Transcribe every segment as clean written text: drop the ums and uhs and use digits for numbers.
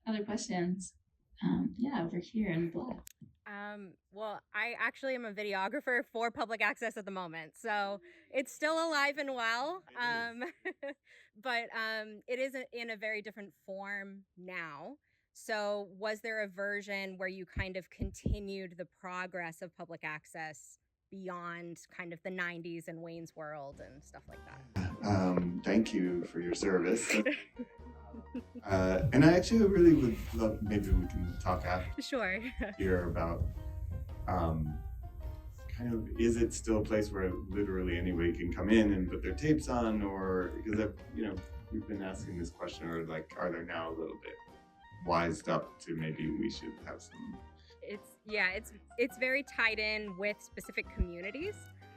other questions? Yeah, over here in black. Well, I actually am a videographer for public access at the moment, so it's still alive and well. But it is in a very different form now. So, was there a version where you kind of continued the progress of public access beyond kind of the 90s and Wayne's World and stuff like that? Thank you for your service. And I actually really would love, maybe we can talk after Sure. here about kind of, is it still a place where literally anybody can come in and put their tapes on, or because we've been asking this question, or like, are there now a little bit wised up to maybe we should have some. It's very tied in with specific communities.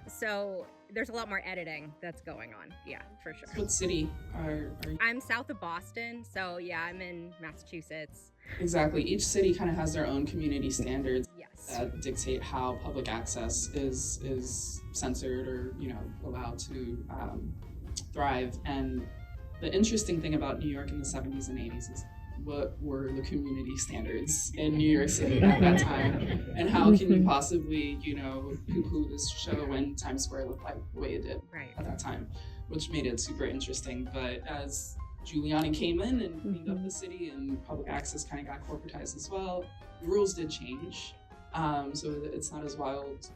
So there's a lot more editing that's going on. Yeah, for sure. What city are you? I'm south of Boston, so yeah, I'm in Massachusetts. Exactly. Each city kind of has their own community standards Yes. that dictate how public access is censored or allowed to thrive. And the interesting thing about New York in the 70s and 80s is what were the community standards in New York City at that time, and how can you possibly poo-poo this show when Times Square looked like the way it did at that time, which made it super interesting. But as Giuliani came in and cleaned up the city and public access kind of got corporatized as well, the rules did change, so it's not as wild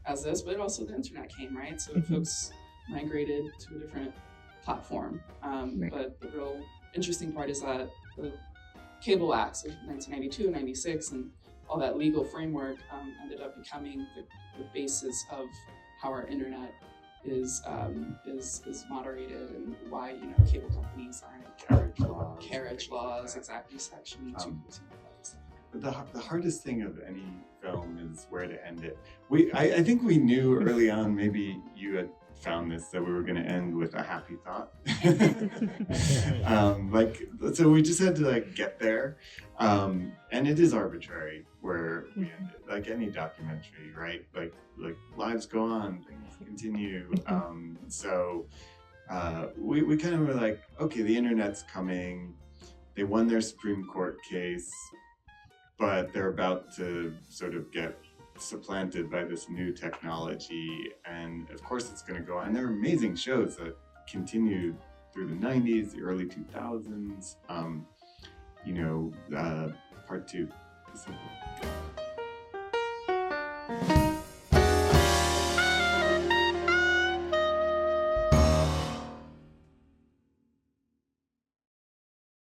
as this, but also the internet came, right? So folks migrated to a different platform. But the real interesting part is that the Cable Acts of 1992 and 96 and all that legal framework ended up becoming the basis of how our internet is moderated, and why cable companies aren't carriage laws, exactly, section 214. But the hardest thing of any film is where to end it. I think we knew early on, maybe you had found this, that we were going to end with a happy thought. So we just had to get there. And it is arbitrary where we end it, like any documentary, right? Like lives go on, things continue. So we kind of were like, okay, the internet's coming. They won their Supreme Court case, but they're about to sort of get supplanted by this new technology, and of course it's going to go on. And there are amazing shows that continued through the 90s, the early 2000s. Part two.